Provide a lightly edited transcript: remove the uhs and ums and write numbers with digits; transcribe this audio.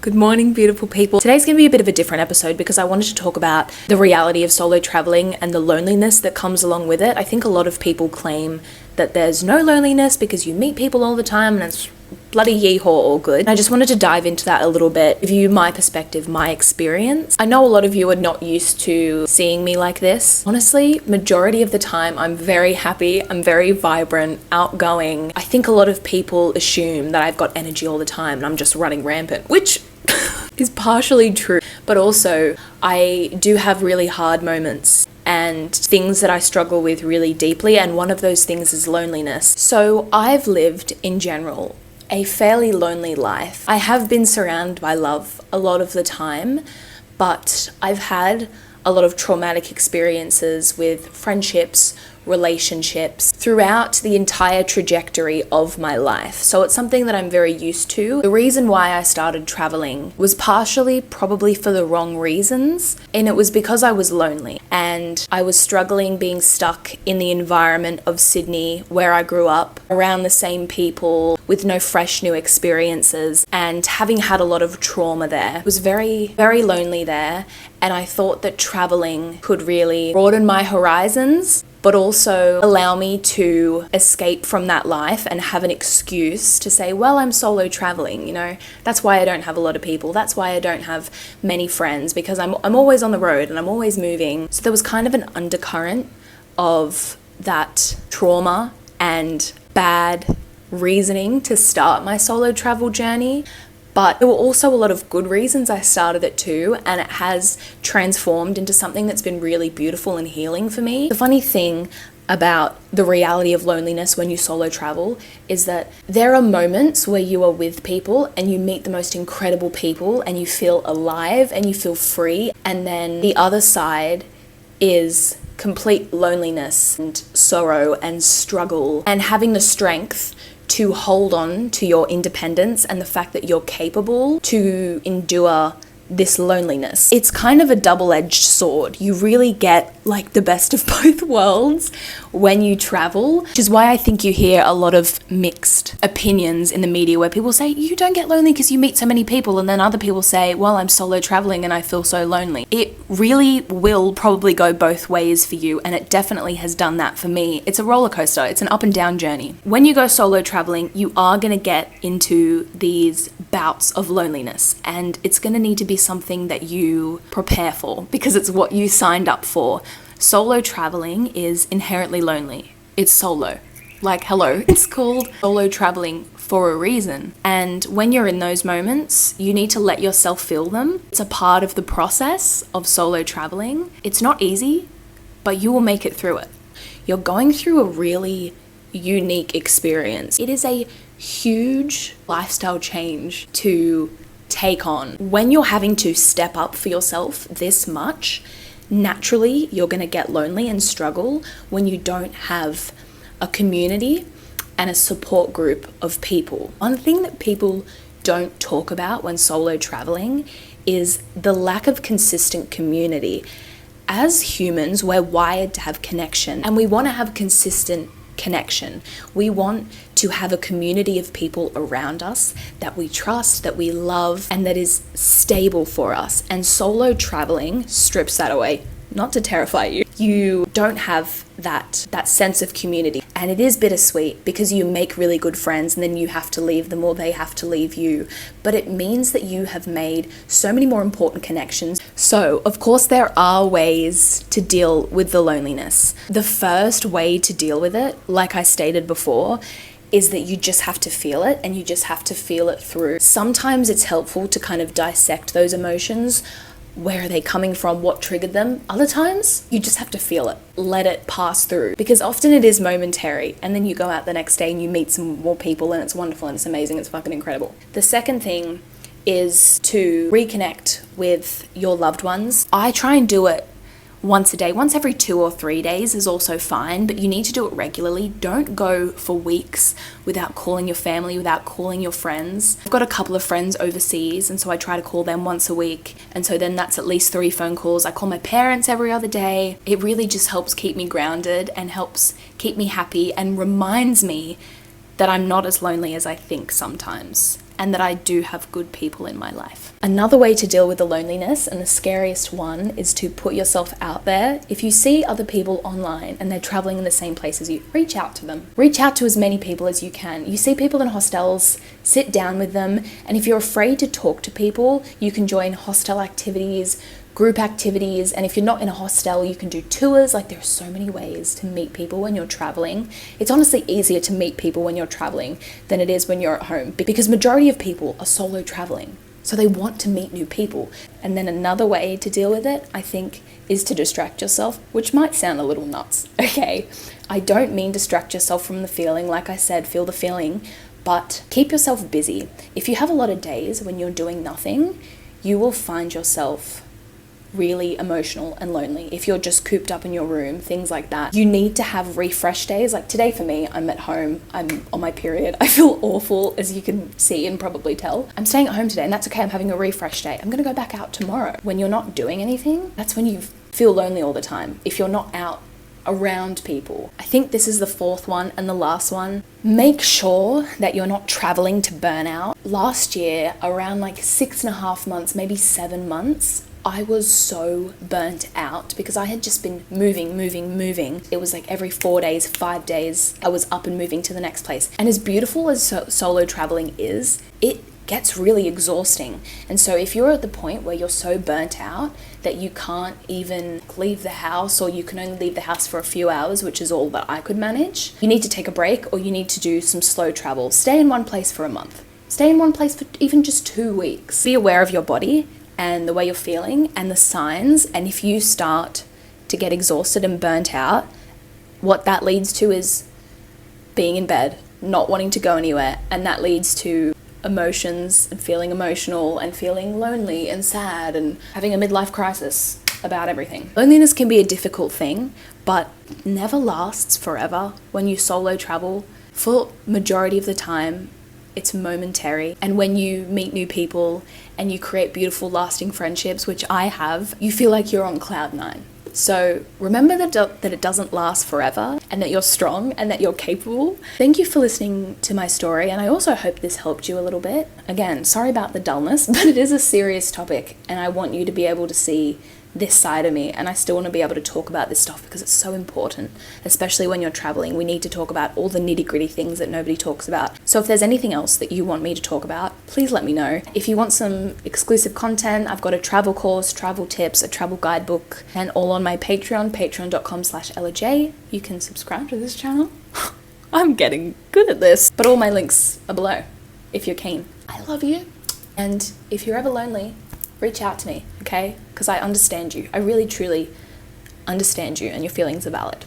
Good morning, beautiful people. Today's going to be a bit of a different episode because I wanted to talk about the reality of solo traveling and the loneliness that comes along with it. I think a lot of people claim that there's no loneliness because you meet people all the time and it's bloody yee-haw all good. I just wanted to dive into that a little bit, give you my perspective, my experience. I know a lot of you are not used to seeing me like this. Honestly, majority of the time I'm very happy, I'm very vibrant, outgoing. I think a lot of people assume that I've got energy all the time and I'm just running rampant, which is partially true, but also I do have really hard moments and things that I struggle with really deeply, and one of those things is loneliness. So I've lived, in general, a fairly lonely life. I have been surrounded by love a lot of the time, but I've had a lot of traumatic experiences with friendships, relationships throughout the entire trajectory of my life. So it's something that I'm very used to. The reason why I started traveling was partially probably for the wrong reasons, and it was because I was lonely and I was struggling being stuck in the environment of Sydney where I grew up, around the same people with no fresh new experiences, and having had a lot of trauma there. I was very, very lonely there, and I thought that traveling could really broaden my horizons, but also allow me to escape from that life and have an excuse to say, well, I'm solo traveling, you know. That's why I don't have a lot of people. That's why I don't have many friends, because I'm always on the road and I'm always moving. So there was kind of an undercurrent of that trauma and bad reasoning to start my solo travel journey. But there were also a lot of good reasons I started it too, and it has transformed into something that's been really beautiful and healing for me. The funny thing about the reality of loneliness when you solo travel is that there are moments where you are with people and you meet the most incredible people and you feel alive and you feel free, and then the other side is complete loneliness and sorrow and struggle, and having the strength to hold on to your independence and the fact that you're capable to endure this loneliness. It's kind of a double-edged sword. You really get like the best of both worlds when you travel, which is why I think you hear a lot of mixed opinions in the media where people say, you don't get lonely because you meet so many people, and then other people say, well, I'm solo traveling and I feel so lonely. It really will probably go both ways for you, and it definitely has done that for me. It's a roller coaster. It's an up and down journey. When you go solo traveling, you are going to get into these bouts of loneliness, and it's going to need to be something that you prepare for because it's what you signed up for. Solo traveling is inherently lonely. It's solo. Like, hello, it's called solo traveling for a reason. And when you're in those moments, you need to let yourself feel them. It's a part of the process of solo traveling. It's not easy, but you will make it through it. You're going through a really unique experience. It is a huge lifestyle change to take on. When you're having to step up for yourself this much, naturally you're going to get lonely and struggle when you don't have a community and a support group of people. One thing that people don't talk about when solo traveling is the lack of consistent community. As humans, we're wired to have connection, and we want to have consistent connection. We want to have a community of people around us that we trust, that we love, and that is stable for us. And solo traveling strips that away. Not to terrify you. You don't have that sense of community. And it is bittersweet because you make really good friends and then you have to leave them or they have to leave you. But it means that you have made so many more important connections. So, of course, there are ways to deal with the loneliness. The first way to deal with it, like I stated before, is that you just have to feel it, and you just have to feel it through. Sometimes it's helpful to kind of dissect those emotions. Where are they coming from? What triggered them? Other times, you just have to feel it. Let it pass through. Because often it is momentary, and then you go out the next day and you meet some more people and it's wonderful and it's amazing, it's fucking incredible. The second thing is to reconnect with your loved ones. I try and do it once a day. Once every 2 or 3 days is also fine, but you need to do it regularly. Don't go for weeks without calling your family, without calling your friends. I've got a couple of friends overseas, and so I try to call them once a week, and so then that's at least 3 phone calls. I call my parents every other day. It really just helps keep me grounded and helps keep me happy and reminds me that I'm not as lonely as I think sometimes. and that I do have good people in my life. Another way to deal with the loneliness, and the scariest one, is to put yourself out there. If you see other people online and they're traveling in the same place as you, reach out to them. Reach out to as many people as you can. You see people in hostels, sit down with them, and if you're afraid to talk to people, you can join hostel activities, group activities, and if you're not in a hostel, you can do tours. Like, there are so many ways to meet people when you're traveling. It's honestly easier to meet people when you're traveling than it is when you're at home, because majority of people are solo traveling, so they want to meet new people. And then another way to deal with it, I think, is to distract yourself, which might sound a little nuts, okay? I don't mean distract yourself from the feeling. Like I said, feel the feeling, but keep yourself busy. If you have a lot of days when you're doing nothing, you will find yourself really emotional and lonely. If you're just cooped up in your room, things like that, you need to have refresh days. Like today for me, I'm at home, I'm on my period, I feel awful, as you can see and probably tell. I'm staying at home today, and that's okay. I'm having a refresh day. I'm gonna go back out tomorrow. When you're not doing anything, that's when you feel lonely all the time. If you're not out around people. I think this is the fourth one and the last one. Make sure that you're not traveling to burn out. Last year, around like 6.5 months, maybe 7 months, I was so burnt out because I had just been moving. It was like every 4 days, 5 days, I was up and moving to the next place. And as beautiful as solo traveling is, it gets really exhausting. And so if you're at the point where you're so burnt out that you can't even leave the house, or you can only leave the house for a few hours, which is all that I could manage, you need to take a break, or you need to do some slow travel. Stay in one place for a month. Stay in one place for even just 2 weeks. Be aware of your body and the way you're feeling and the signs. And if you start to get exhausted and burnt out, what that leads to is being in bed, not wanting to go anywhere, and that leads to emotions and feeling emotional and feeling lonely and sad and having a midlife crisis about everything. Loneliness can be a difficult thing, but never lasts forever. When you solo travel, for majority of the time, it's momentary. And when you meet new people and you create beautiful, lasting friendships, which I have, you feel like you're on cloud 9. So remember that it doesn't last forever, and that you're strong and that you're capable. Thank you for listening to my story, and I also hope this helped you a little bit. Again, sorry about the dullness, but it is a serious topic, and I want you to be able to see this side of me, and I still want to be able to talk about this stuff because it's so important, especially when you're traveling. We need to talk about all the nitty-gritty things that nobody talks about. So if there's anything else that you want me to talk about, please let me know. If you want some exclusive content, I've got a travel course, travel tips, a travel guidebook, and all on my Patreon, patreon.com/EllaJ. You can subscribe to this channel. I'm getting good at this. But all my links are below if you're keen. I love you. And if you're ever lonely, reach out to me, okay? Because I understand you. I really, truly understand you, and your feelings are valid.